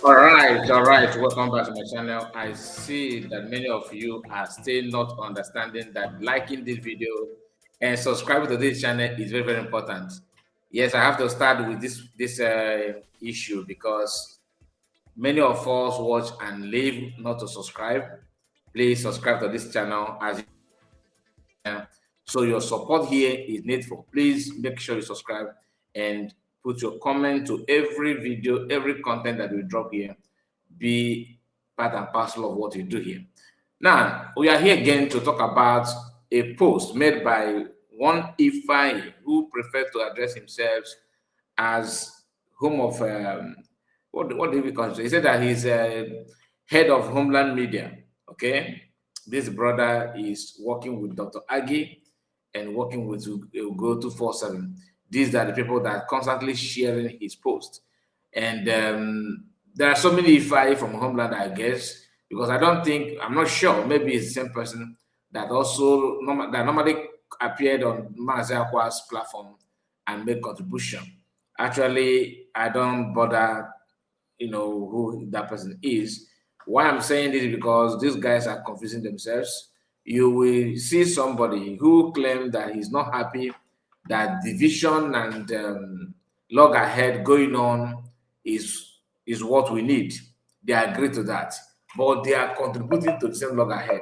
All right. Welcome back to my channel. I see that many of you are still not understanding that liking this video and subscribing to this channel is very, very important. Yes, I have to start with this issue because many of us watch and leave not to subscribe. Please subscribe to this channel so your support here is needful. Please make sure you subscribe and put your comment to every video, every content that we drop here. Be part and parcel of what you do here. Now, we are here again to talk about a post made by one Ifai who preferred to address himself as home of what do we consider? He said that he's head of Homeland Media. Okay, this brother is working with Dr. Agi and working with Go 247. These are the people that are constantly sharing his post. And there are so many Ifai from Homeland, I guess, because I'm not sure, maybe it's the same person that that normally appeared on Maziakwa's platform and made contribution. Actually, I don't bother, who that person is. Why I'm saying this is because these guys are confusing themselves. You will see somebody who claimed that he's not happy that division and log ahead going on is what we need. They agree to that, but they are contributing to the same log ahead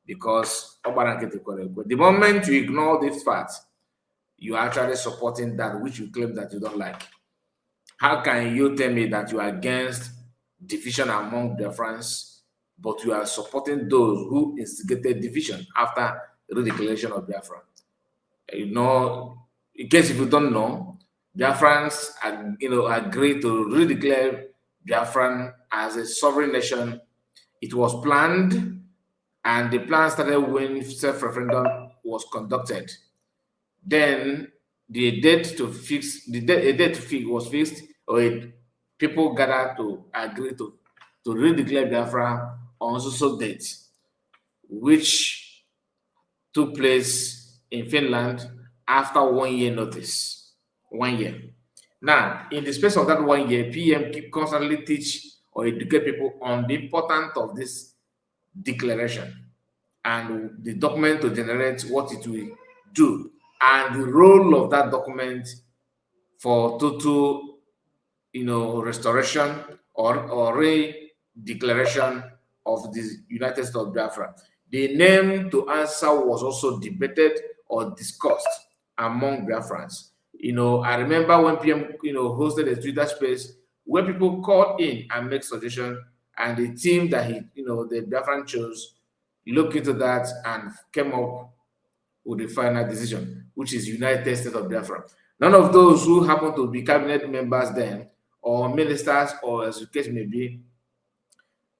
because the moment you ignore this fact, you are actually supporting that which you claim that you don't like. How can you tell me that you are against division among the France, but you are supporting those who instigated division after the declaration of Biafra? In case if you don't know, Biafrans, agreed to redeclare Biafran as a sovereign nation. It was planned, and the plan started when self-referendum was conducted. Then the date to fix was fixed, or people gathered to agree to redeclare Biafra on social date, which took place in Finland after 1 year notice. 1 year. Now, in the space of that 1 year, PM keep constantly teach or educate people on the importance of this declaration and the document to generate what it will do and the role of that document for total, restoration or re-declaration of the United States of Biafra. The name to answer was also debated or discussed among Biafrans. I remember when PM, hosted a Twitter space where people called in and make suggestions, and the team that the Biafran chose looked into that and came up with the final decision, which is United States of Biafra. None of those who happen to be cabinet members then, or ministers, or as the case may be,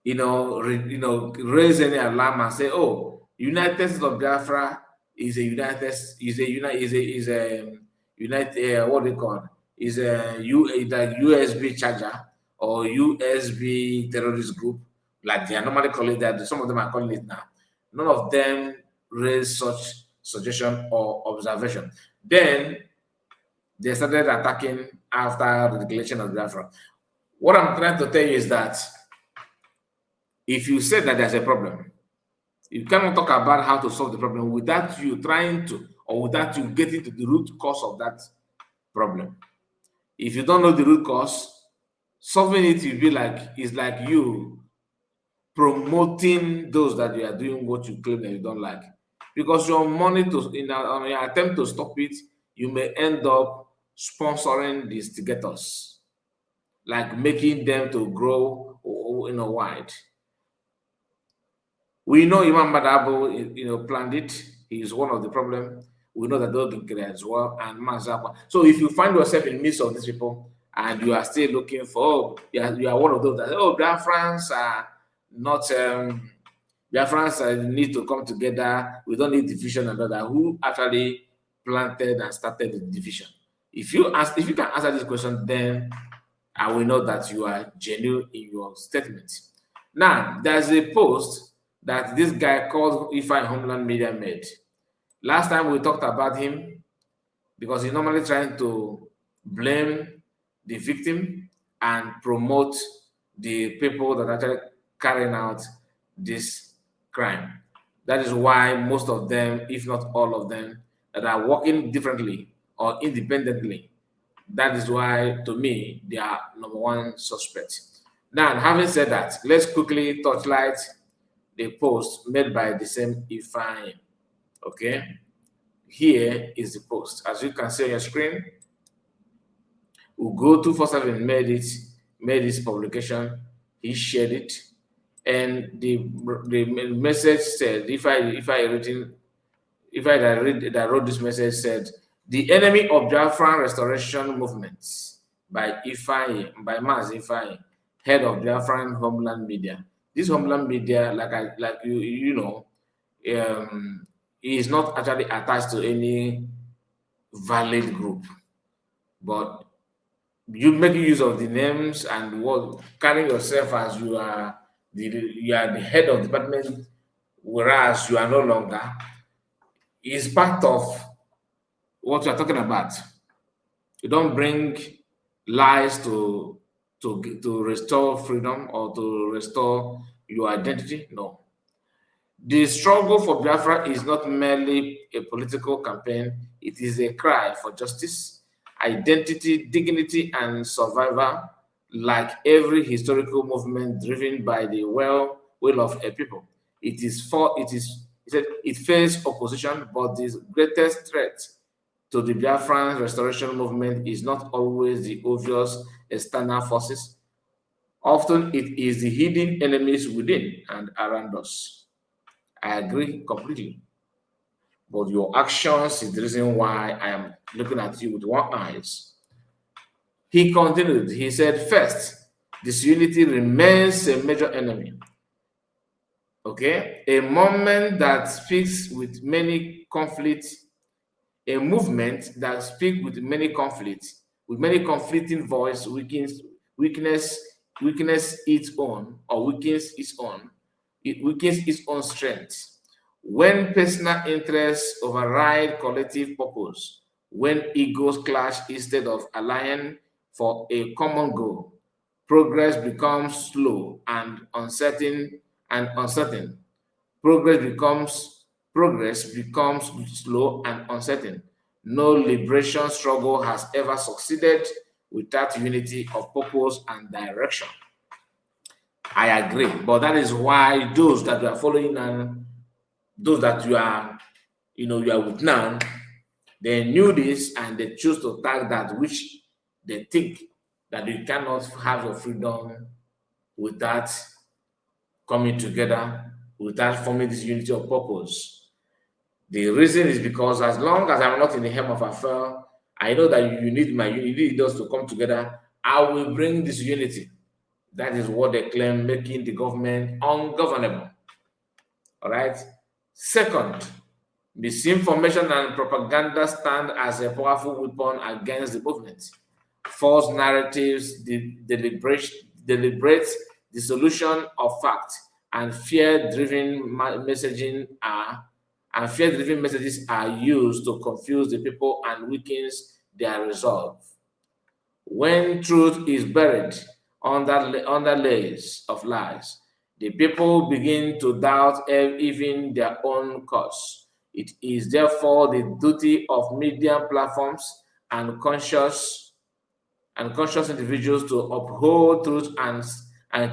raise any alarm and say, "Oh, United States of Biafra is a what they call is a USB charger or USB terrorist group, like they are normally calling that. Some of them are calling it now. None of them raised such suggestion or observation. Then they started attacking after the declaration of Biafra. What I'm trying to tell you is that if you say that there's a problem, you cannot talk about how to solve the problem without you trying to, or without you getting to the root cause of that problem. If you don't know the root cause, solving it will be like you promoting those that you are doing what you claim that you don't like. Because your money on your attempt to stop it, you may end up sponsoring the instigators, like making them to grow wide. We know Imam Madabo, planned it. He is one of the problem. We know that Dogin as well, and Mazakwa. So if you find yourself in the midst of these people and you are still looking for, you are one of those that, Biafrans are not, Biafrans need to come together. We don't need division and other. Who actually planted and started the division? If you can answer this question, then I will know that you are genuine in your statement. Now, there's a post that this guy called Ifai Homeland Media made. Last time we talked about him because he's normally trying to blame the victim and promote the people that are actually carrying out this crime. That is why most of them, if not all of them, that are working differently or independently, that is why, to me, they are number one suspect. Now, having said that, let's quickly touchlight the post made by the same Ifeanyi. Okay, here is the post. As you can see on your screen, Ugo 247 made this publication. He shared it, and the message said, if I wrote this message said, the enemy of Biafran restoration movements by Maz Ifeanyi, head of Biafran Homeland Media. This Homeland Media, like you know, is not actually attached to any valid group, but you make use of the names and what carrying yourself as you are the head of department, whereas you are no longer, is part of what you are talking about. You don't bring lies to restore freedom or to restore your identity. No. The struggle for Biafra is not merely a political campaign, it is a cry for justice, identity, dignity, and survival, like every historical movement driven by the will of a people. It faces opposition, but the greatest threat to the Biafran restoration movement is not always the obvious external forces. Often it is the hidden enemies within and around us. I agree completely. But your actions is the reason why I am looking at you with one eyes. He continued, he said, first, disunity remains a major enemy. Okay? A movement that speaks with many conflicts, a movement that speaks with many conflicts, with many conflicting voice, weakens its own, or weakens its own. It weakens its own strength. When personal interests override collective purpose, when egos clash instead of aligning for a common goal, progress becomes slow and uncertain. Progress becomes slow and uncertain. No liberation struggle has ever succeeded without unity of purpose and direction. I agree, but that is why those that you are following and those that you are with now, they knew this and they choose to tag that which they think that you cannot have your freedom without coming together, without forming this unity of purpose. The reason is because as long as I'm not in the hem of affair, I know that you need us to come together. I will bring this unity. That is what they claim, making the government ungovernable. All right. Second, misinformation and propaganda stand as a powerful weapon against the movement. False narratives, deliberate dissolution of fact, and fear-driven messages are used to confuse the people and weakens their resolve. When truth is buried under layers of lies, the people begin to doubt even their own cause. It is therefore the duty of media platforms and conscious individuals to uphold truth and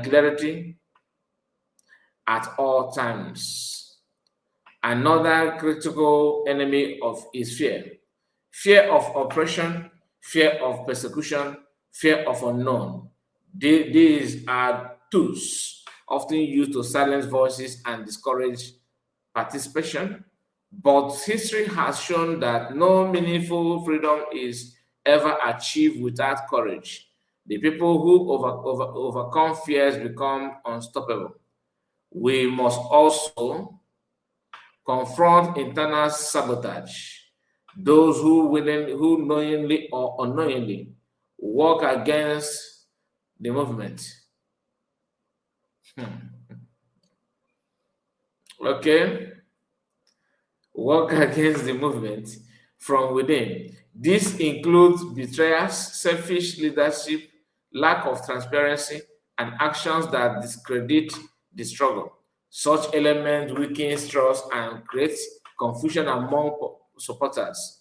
clarity at all times. Another critical enemy is fear. Fear of oppression, fear of persecution, fear of unknown. These are tools often used to silence voices and discourage participation. But history has shown that no meaningful freedom is ever achieved without courage. The people who overcome fears become unstoppable. We must also confront internal sabotage. Those who knowingly or unknowingly work against the movement. Okay? Work against the movement from within. This includes betrayals, selfish leadership, lack of transparency, and actions that discredit the struggle. Such elements weaken trust and creates confusion among supporters.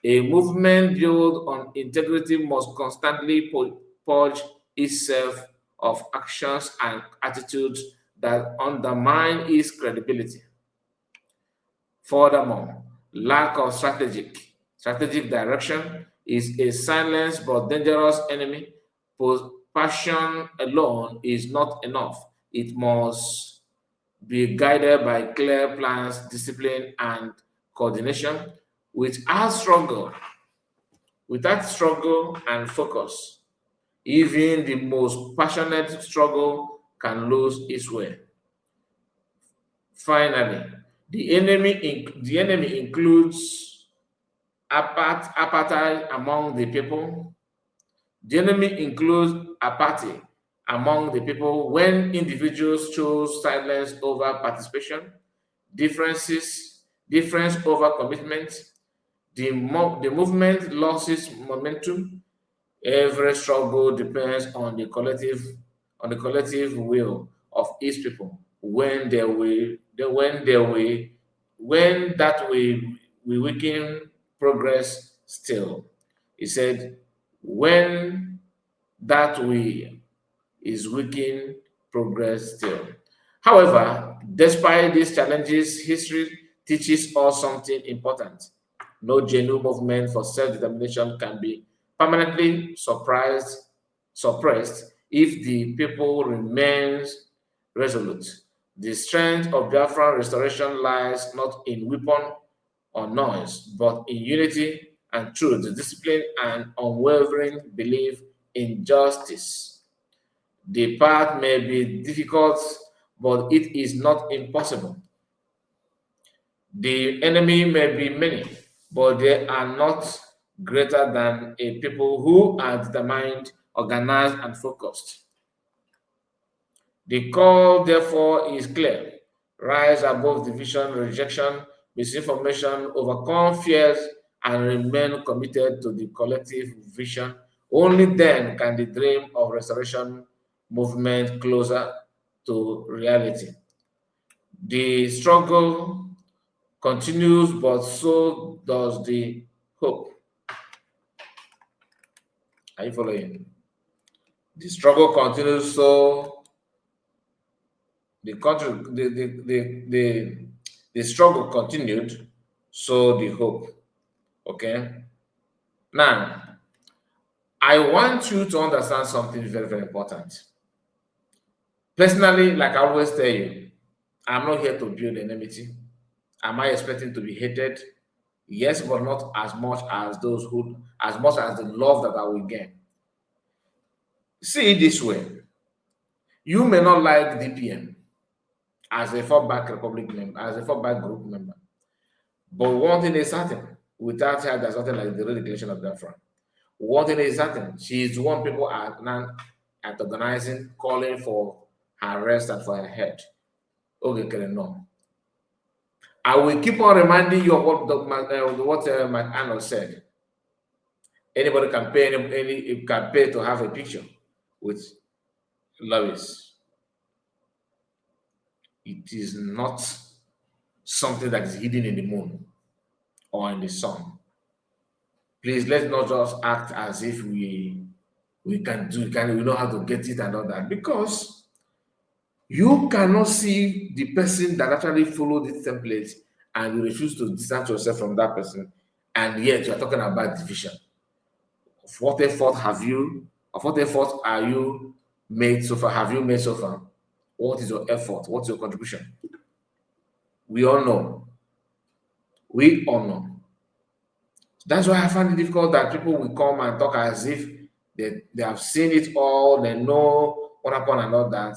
A movement built on integrity must constantly purge itself of actions and attitudes that undermine its credibility. Furthermore, lack of strategic direction is a silent but dangerous enemy. Passion alone is not enough. It must be guided by clear plans, discipline, and coordination. Without struggle and focus, even the most passionate struggle can lose its way. Finally, the enemy includes apathy among the people. The enemy includes apathy among the people when individuals choose silence over participation, difference over commitment. The movement loses momentum. Every struggle depends on the collective will of each people. When that we weaken progress still. He said, when that way is weakening progress still. However, despite these challenges, history teaches us something important. No genuine movement for self-determination can be permanently suppressed if the people remains resolute. The strength of Biafran restoration lies not in weapon or noise, but in unity and truth, discipline and unwavering belief in justice. The path may be difficult, but it is not impossible. The enemy may be many, but they are not greater than a people who are determined, organized, and focused. The call, therefore, is clear. Rise above division, rejection, misinformation, overcome fears, and remain committed to the collective vision. Only then can the dream of restoration movement closer to reality. The struggle continues, but so does the hope. Are you following? The struggle continues, so the country, the struggle continued, so the hope. Okay. Now, I want you to understand something very, very important. Personally, like I always tell you, I'm not here to build enmity. Am I expecting to be hated? Yes, but not as much as as much as the love that I will gain. See it this way. You may not like DPM as a fallback Republic member, as a fallback group member. But one thing is certain, without her, there's nothing like the redeclaration of Bafra. One thing is certain, she is the one people are now at organizing, calling for her arrest and for her head. Okay, no. I will keep on reminding you of what McAnal said. Anybody can pay can pay to have a picture with Lois. It is not something that is hidden in the moon or in the sun. Please let's not just act as if we know how to get it and all that, because you cannot see the person that actually followed this template and you refuse to distance yourself from that person, and yet you are talking about division. Of what effort are you made so far? Have you made so far? What is your effort? What's your contribution? We all know. We all know. That's why I find it difficult that people will come and talk as if they have seen it all, they know what happened and all that.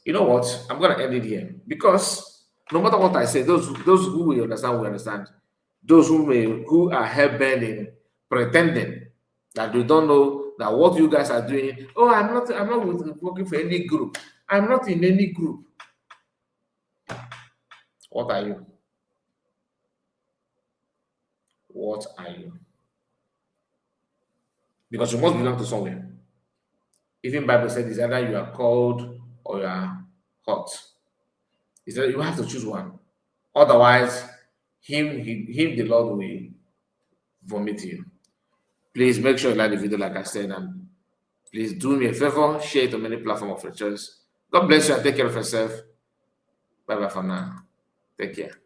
You know what? I'm going to end it here, because no matter what I say, those who will understand. Those who are hell-bent pretending that they don't know that what you guys are doing. Oh, I'm not working for any group. I'm not in any group. What are you? What are you? because you must belong to somewhere. Even Bible said it's either you are cold or you are hot. Is that you have to choose one. Otherwise, him the Lord will vomit you. Please make sure you like the video, like I said, and please do me a favor, share it on many platforms of your choice. God bless you and take care of yourself. Bye bye for now. Take care.